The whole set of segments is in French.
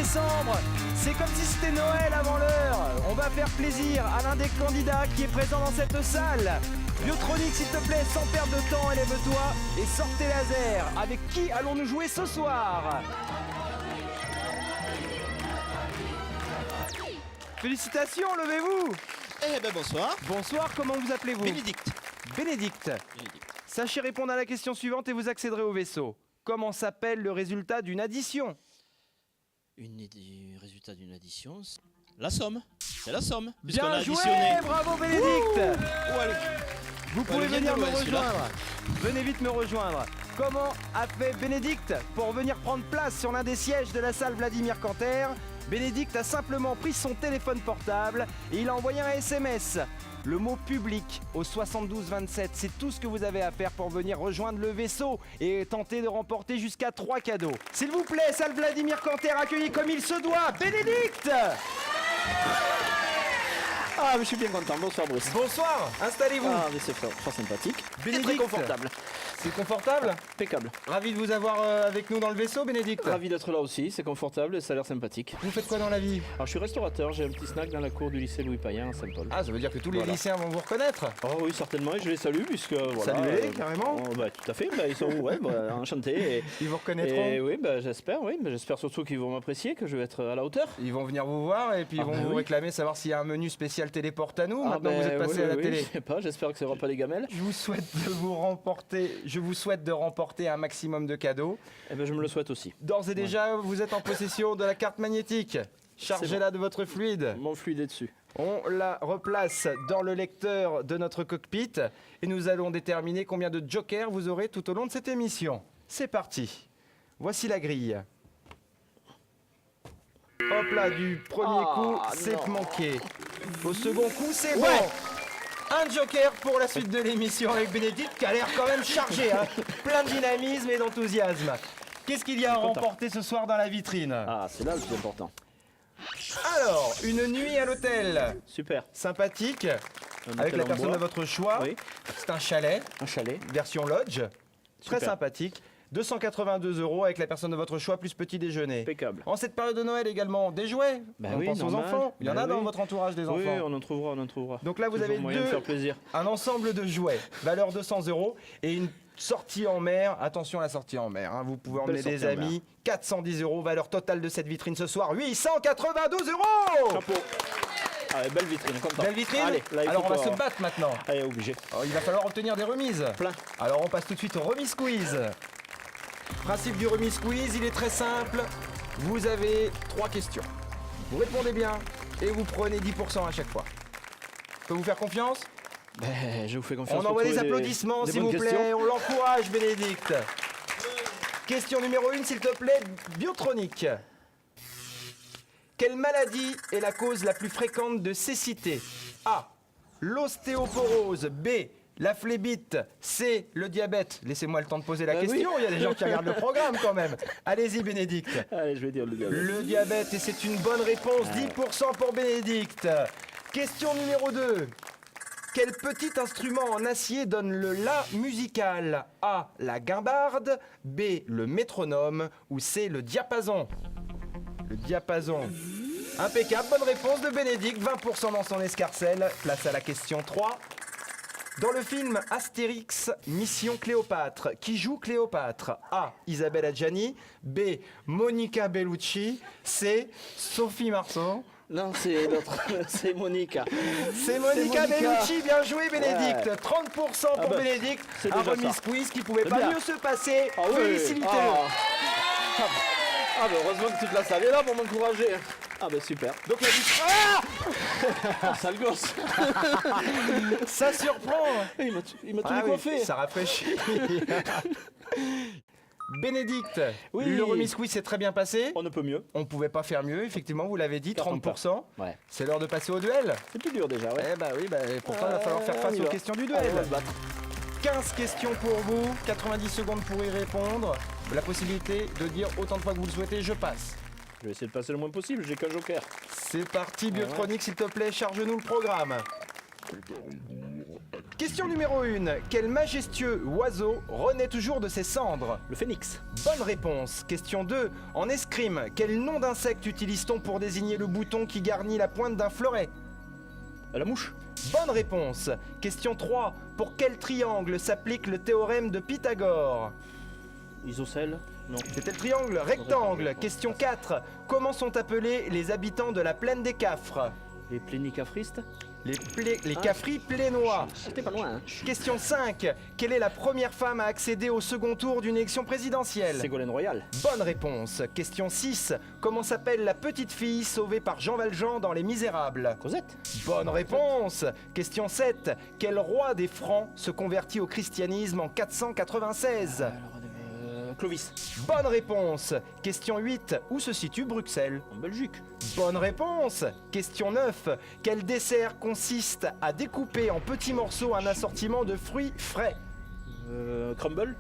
décembre. C'est comme si c'était Noël avant l'heure. On va faire plaisir à l'un des candidats qui est présent dans cette salle. Biotronic, s'il te plaît, sans perdre de temps, élève-toi et sors tes lasers. Avec qui allons-nous jouer ce soir? Félicitations, levez-vous. Eh ben bonsoir. Bonsoir, comment vous appelez-vous? Bénédicte. Bénédicte. Sachez répondre à la question suivante et vous accéderez au vaisseau. Comment s'appelle le résultat d'une addition? Résultat d'une addition, la somme. C'est la somme. Bien joué, bravo Bénédicte. Vous pouvez venir me rejoindre. Venez vite me rejoindre. Comment a fait Bénédicte pour venir prendre place sur l'un des sièges de la salle Vladimir Canter? Bénédicte a simplement pris son téléphone portable et il a envoyé un SMS. Le mot public au 72 27, c'est tout ce que vous avez à faire pour venir rejoindre le vaisseau et tenter de remporter jusqu'à 3 cadeaux. S'il vous plaît, salle Vladimir Canter, accueillie comme il se doit, Bénédicte. Ah, mais je suis bien content. Bonsoir, Bruce. Bonsoir, installez-vous. Ah, mais c'est fort sympathique. Bénédicte. Et très confortable. C'est confortable? Impeccable. Ravi de vous avoir avec nous dans le vaisseau, Bénédicte. Ravi d'être là aussi, c'est confortable et ça a l'air sympathique. Vous faites quoi dans la vie? Alors, je suis restaurateur, j'ai un petit snack dans la cour du lycée Louis Payen à Saint-Paul. Ah, ça veut dire que tous les Voilà. lycéens vont vous reconnaître? Oh oui, certainement, et je les salue puisque voilà. Saluez-les, carrément. Bah, tout à fait, bah, ils sont ouais, bah, enchantés. Ils vous reconnaîtront? Et oui, bah, j'espère, j'espère surtout qu'ils vont m'apprécier, que je vais être à la hauteur. Ils vont venir vous voir et puis ils vont vous réclamer savoir s'il y a un menu spécial téléporte à nous. Maintenant que vous êtes passé à la télé. Je sais pas, j'espère que ça aura pas les gamelles. Je vous souhaite de remporter un maximum de cadeaux. Eh ben, je me le souhaite aussi. D'ores et déjà, vous êtes en possession de la carte magnétique. Chargez-la de votre fluide. Mon fluide est dessus. On la replace dans le lecteur de notre cockpit et nous allons déterminer combien de jokers vous aurez tout au long de cette émission. C'est parti. Voici la grille. Hop là, du premier coup, c'est manqué. Au second coup, c'est bon. Un joker pour la suite de l'émission avec Bénédicte qui a l'air quand même chargé, hein. Plein de dynamisme et d'enthousiasme. Qu'est-ce qu'il y a à remporter ce soir dans la vitrine? Ah, c'est là le plus important. Alors, une nuit à l'hôtel. Super. Sympathique, Un avec hôtel la en personne bois. de votre choix. Oui. C'est un chalet, Un chalet. version lodge. Très Super. sympathique. 282 € avec la personne de votre choix, plus petit déjeuner. Impeccable. En cette période de Noël également, des jouets. Bah On oui, pense aux normal. enfants. Il y en Bah a dans oui. votre entourage des Oui, enfants. on en trouvera. Donc là, vous Toujours avez moyen de faire plaisir. un ensemble de jouets, valeur 200 € et une sortie en mer. Attention à la sortie en mer, hein. Vous pouvez emmener Belle des sortie en amis. 410 €, valeur totale de cette vitrine ce soir, 892 €. Chapeau. Allez, belle vitrine, content. Belle vitrine. Allez, là, il Alors on faut va se pas- battre maintenant. Allez, obligé. Alors, il va falloir obtenir des remises. Plein. Alors on passe tout de suite au remise quiz. Principe du remise quiz, il est très simple. Vous avez 3 questions. Vous répondez bien et vous prenez 10% à chaque fois. Je peux vous faire confiance? Ben, je vous fais confiance. On pour envoie des trouver applaudissements des s'il vous bonnes plaît. questions. On l'encourage, Bénédicte. Question numéro 1, s'il te plaît, Biotronic. Quelle maladie est la cause la plus fréquente de cécité? A. L'ostéoporose. B. La phlébite. C. Le diabète. Laissez-moi le temps de poser la Bah question. oui. Il y a des gens qui regardent le programme quand même. Allez-y, Bénédicte. Allez, je vais dire le diabète. Le diabète, et c'est une bonne réponse. 10% pour Bénédicte. Question numéro 2. Quel petit instrument en acier donne le la musical? A. La guimbarde. B. Le métronome. Ou C. Le diapason. Le diapason. Impeccable, bonne réponse de Bénédicte. 20% dans son escarcelle. Place à la question 3. Dans le film Astérix, Mission Cléopâtre, qui joue Cléopâtre? A. Isabelle Adjani. B. Monica Bellucci. C. Sophie Marceau. Non, c'est l'autre. C'est Monica. C'est Monica Bellucci, bien joué Bénédicte. Ouais. 30% pour Ah bah, Bénédicte. c'est Un déjà remise ça. quiz qui pouvait C'est pas bien. mieux se passer. Ah oui. Félicitez-le. Ah bah heureusement que toute la salle est là pour m'encourager. Ah bah super. Donc la vitre... Ah, sale gosse. Ça surprend. Il m'a tout Ah oui, décoiffé. ça rafraîchit. Bénédicte, Oui. le remise quiz s'est très bien passé. On ne peut mieux. On pouvait pas faire mieux, effectivement, vous l'avez dit, Carton 30%. Ouais. C'est l'heure de passer au duel. C'est plus dur déjà, ouais. Eh bah oui, pourtant il va falloir faire face on y aux va. questions du Allez, duel. on va se battre. 15 questions pour vous, 90 secondes pour y répondre. La possibilité de dire autant de fois que vous le souhaitez, je passe. Je vais essayer de passer le moins possible, j'ai qu'un joker. C'est parti, Biotronic, s'il te plaît, charge-nous le programme. Question numéro 1. Quel majestueux oiseau renaît toujours de ses cendres? Le phénix. Bonne réponse. Question 2. En escrime, quel nom d'insecte utilise-t-on pour désigner le bouton qui garnit la pointe d'un fleuret? La mouche. Bonne réponse. Question 3. Pour quel triangle s'applique le théorème de Pythagore? Isocèle. Non. C'était le triangle rectangle. Question 4. Comment sont appelés les habitants de la plaine des Cafres? Les plénicafristes. Les Cafris plénois. T'es pas loin, hein. Question 5. Quelle est la première femme à accéder au second tour d'une élection présidentielle? Ségolène Royal. Bonne réponse. Question 6. Comment s'appelle la petite fille sauvée par Jean Valjean dans Les Misérables? Cosette. Bonne réponse. Question 7. Quel roi des Francs se convertit au christianisme en 496? Clovis. Bonne réponse. Question 8. Où se situe Bruxelles? En Belgique. Bonne réponse. Question 9. Quel dessert consiste à découper en petits morceaux un assortiment de fruits frais? Crumble.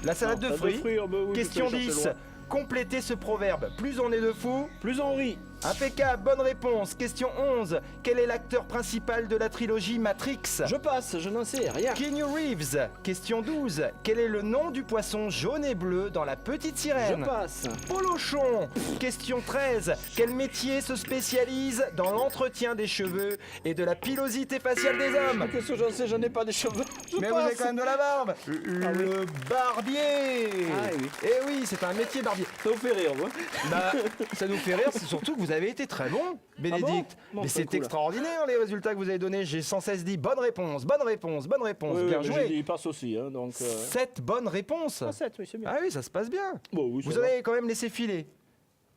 La salade Non, de pas fruits. ah bah oui, Question je peux le chercher 10. loin. Complétez ce proverbe. Plus on est de fous. Plus on rit. Impeccable, bonne réponse. Question 11. Quel est l'acteur principal de la trilogie Matrix? Je passe, je n'en sais rien. Keanu Reeves. Question 12. Quel est le nom du poisson jaune et bleu dans La Petite Je Sirène? passe. Polochon. Question 13. Quel métier se spécialise dans l'entretien des cheveux et de la pilosité faciale des hommes? Qu'est-ce que j'en sais, j'en ai pas des cheveux. Je Mais vous passe. avez quand même de la barbe. Le barbier. Ah oui. Eh oui, c'est un métier barbier. Ça vous fait rire, moi. Bah, ça nous fait rire, c'est surtout que vous avez été très bon, Bénédicte. Bon, Mais c'est c'est cool. extraordinaire les résultats que vous avez donnés. J'ai sans cesse dit bonne réponse, bonne réponse, bonne réponse. Oui, Bien mais j'ai joué. dit, il passe aussi, hein, donc... 7 bonnes réponses. 7, oui, c'est bien. Ah oui, ça se passe bien. Bon, oui, Vous ça va. avez quand même laissé filer.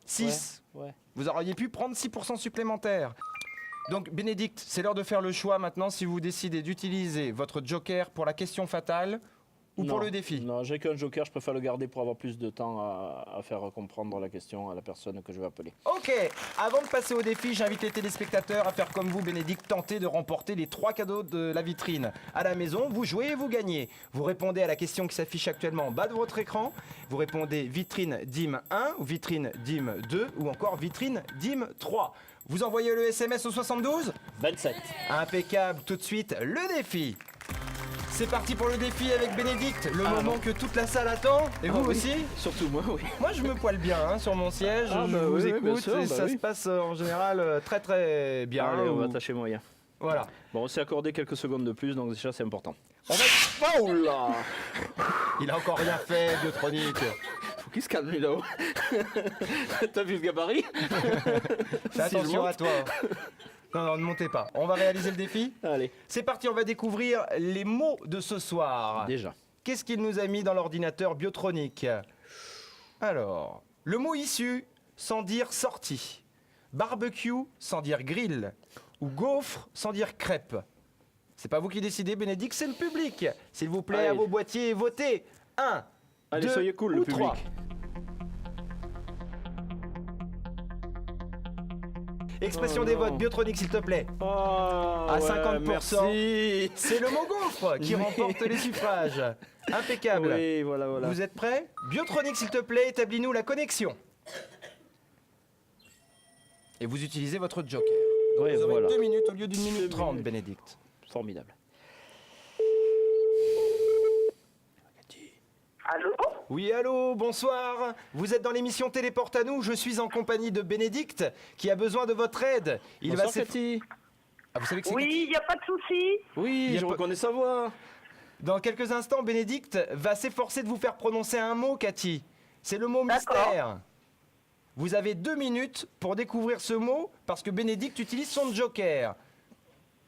6. Ouais. Vous auriez pu prendre 6% supplémentaires. Donc Bénédicte, c'est l'heure de faire le choix maintenant si vous décidez d'utiliser votre joker pour la question fatale ou pour Non, le défi. Non, j'ai qu'un joker, je préfère le garder pour avoir plus de temps à faire comprendre la question à la personne que je vais appeler. Ok, avant de passer au défi, j'invite les téléspectateurs à faire comme vous, Bénédicte, tenter de remporter les 3 cadeaux de la vitrine. À la maison, vous jouez et vous gagnez. Vous répondez à la question qui s'affiche actuellement en bas de votre écran. Vous répondez vitrine DIM 1 ou vitrine DIM 2 ou encore vitrine DIM 3. Vous envoyez le SMS au 72 27. Impeccable, tout de suite, le défi. C'est parti pour le défi avec Bénédicte, le moment que toute la salle attend. Et vous oui. aussi? Surtout moi, oui. Moi, je me poile bien hein, sur mon siège, Ah, je bah vous oui, oui, écoute bien sûr, et bah ça oui. se passe en général très très bien. Allez, on va Ou- attacher moyen. Voilà. Bon, on s'est accordé quelques secondes de plus, donc déjà c'est important. On va- Oh là. Il a encore rien fait, Biotronic. Faut qu'il se calme lui là-haut. T'as vu le gabarit? Fais attention monte. à toi. Non, non, ne montez pas. On va réaliser le défi. Allez, C'est parti, on va découvrir les mots de ce soir. déjà. Qu'est-ce qu'il nous a mis dans l'ordinateur Biotronic? Alors, le mot issu sans dire sortie. Barbecue sans dire grill. Ou gaufre sans dire crêpe. C'est pas vous qui décidez, Bénédicte, c'est le public. S'il vous plaît, Allez. à vos boîtiers, votez. 1, Allez, 2 soyez cool, ou le public. 3. Expression Oh des non. votes, Biotronic, s'il te plaît. Oh, À 50%. Merci. C'est le mot gaufre qui Oui. remporte les suffrages. Impeccable. Oui, voilà, voilà. Vous êtes prêts? Biotronic, s'il te plaît, établis-nous la connexion. Et vous utilisez votre joker. Donc Ouais, vous aurez voilà. 2 minutes au lieu d'une minute 2 30, minutes. Bénédicte. Formidable. Allô? Oui, allô, bonsoir. Vous êtes dans l'émission Téléporte à nous. Je suis en compagnie de Bénédicte qui a besoin de votre aide. Bonsoir, s'eff- Cathy. Ah, vous savez que c'est Oui, il n'y a pas de souci. Oui, Y a je pas- reconnais sa voix. Dans quelques instants, Bénédicte va s'efforcer de vous faire prononcer un mot, Cathy. C'est le mot D'accord. mystère. Vous avez 2 minutes pour découvrir ce mot parce que Bénédicte utilise son joker.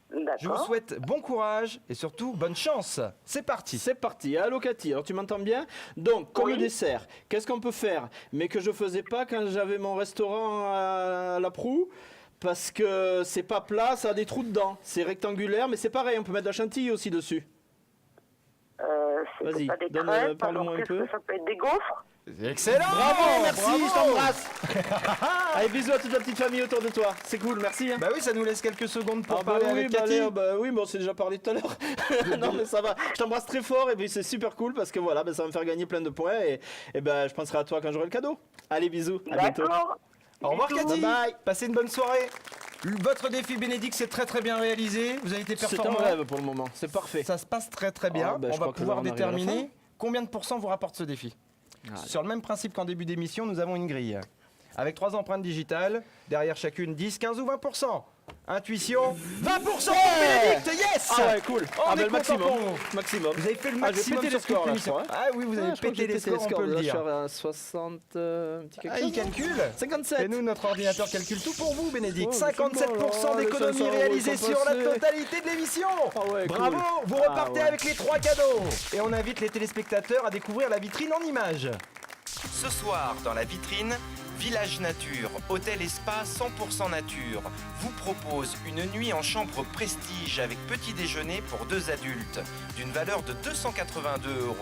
Je vous D'accord. souhaite bon courage et surtout bonne chance. C'est parti. C'est parti. Allô, Cathy. Alors, tu m'entends bien? Donc, comme Oui. le dessert, qu'est-ce qu'on peut faire? Mais que je faisais pas quand j'avais mon restaurant à la proue. Parce que c'est pas plat, ça a des trous dedans. C'est rectangulaire, mais c'est pareil, on peut mettre de la chantilly aussi dessus. C'est Vas-y, pas des donne, crêpes, parle-moi alors un qu'est-ce peu. que ça peut être? Des gaufres? Excellent. Bravo, merci, bravo. je t'embrasse. Allez, bisous à toute la petite famille autour de toi. C'est cool, merci. hein. Bah oui, ça nous laisse quelques secondes pour Ah bah parler oui, avec bah Cathy. allez, bah oui, bon, on s'est déjà parlé tout à l'heure. Non, mais ça va. Je t'embrasse très fort et puis c'est super cool parce que voilà, bah, ça va me faire gagner plein de points et ben je penserai à toi quand j'aurai le cadeau. Allez, bisous. À bientôt. D'accord. Au revoir Bisous. Cathy. Bye bye. Passez une bonne soirée. Votre défi Bénédicte, c'est très bien réalisé. Vous avez été C'est un performant. rêve pour le moment, c'est parfait. Ça se passe très bien. Ah, ben, je On va crois que pouvoir là, on arrive à la déterminer combien de pourcents vous rapporte ce défi. Allez. Sur le même principe qu'en début d'émission, nous avons une grille. Avec 3 empreintes digitales, derrière chacune 10, 15 ou 20%. Intuition, 20% Bénédicte, yes. Ah ouais, cool. On est ben, le content maximum. pour vous. Maximum. Vous avez fait le Ah, j'ai maximum pété sur les scores, toute là, l'émission. je crois, Ah oui, vous avez Je crois que pété j'ai les scores, on peut le là, dire. Je suis à 60, un petit quelque Ah, il chose. calcule. 57. Et nous, notre ordinateur calcule tout pour vous, Bénédicte. Oh, mais c'est bon, 57% alors, les d'économie 500 € réalisée sont sur la passés. totalité de l'émission. Ah ouais, cool. Bravo, vous Ah repartez ouais. avec les 3 cadeaux. Et on invite les téléspectateurs à découvrir la vitrine en images. Ce soir, dans la vitrine, Village Nature, hôtel et spa 100% nature, vous propose une nuit en chambre prestige avec petit déjeuner pour 2 adultes, d'une valeur de 282 €.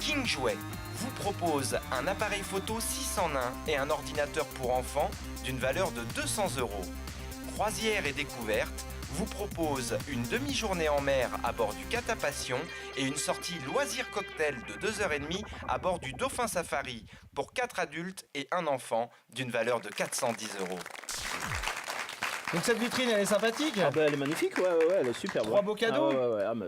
King Jouet vous propose un appareil photo 6 en 1 et un ordinateur pour enfants d'une valeur de 200 €. Croisière et découverte vous propose une demi-journée en mer à bord du Catapassion et une sortie loisir cocktail de 2h30 à bord du Dauphin Safari pour 4 adultes et un enfant d'une valeur de 410 €. Donc cette vitrine, elle est sympathique. Ah ben elle est magnifique, ouais, elle est super. 3 beaux cadeaux. Ah ouais, ah, mais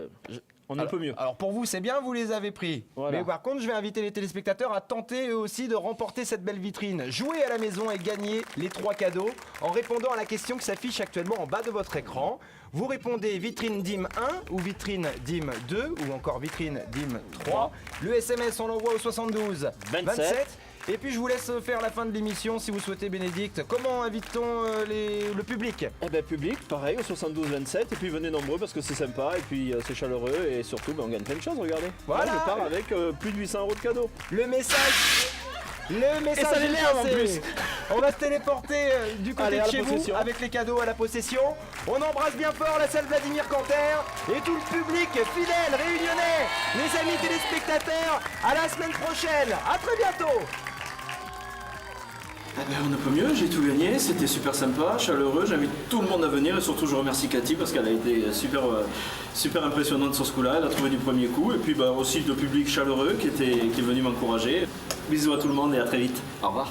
on ne peut mieux. Alors pour vous, c'est bien, vous les avez pris. Voilà. Mais par contre, je vais inviter les téléspectateurs à tenter eux aussi de remporter cette belle vitrine. Jouez à la maison et gagnez les 3 cadeaux en répondant à la question qui s'affiche actuellement en bas de votre écran. Vous répondez vitrine DIM 1 ou vitrine DIM 2 ou encore vitrine DIM 3. Le SMS, on l'envoie au 72 27. Et puis je vous laisse faire la fin de l'émission si vous souhaitez, Bénédicte. Comment invite-t-on le public? Eh ben public, pareil, au 72-27, et puis venez nombreux parce que c'est sympa, et puis c'est chaleureux, et surtout ben, on gagne plein de choses, regardez. Voilà. Là, je pars avec plus de 800 € de cadeaux. Le message. Le message ça est l'énerve, en passé. plus. On va se téléporter du côté Allez, à de la chez vous possession. avec les cadeaux à la possession. On embrasse bien fort la salle Vladimir Canter et tout le public fidèle réunionnais. Les amis téléspectateurs, à la semaine prochaine. À très bientôt. Eh ben, on ne peut mieux, j'ai tout gagné, c'était super sympa, chaleureux, j'invite tout le monde à venir et surtout je remercie Cathy parce qu'elle a été super impressionnante sur ce coup-là, elle a trouvé du premier coup et puis bah, aussi le public chaleureux qui est venu m'encourager. Bisous à tout le monde et à très vite. Au revoir.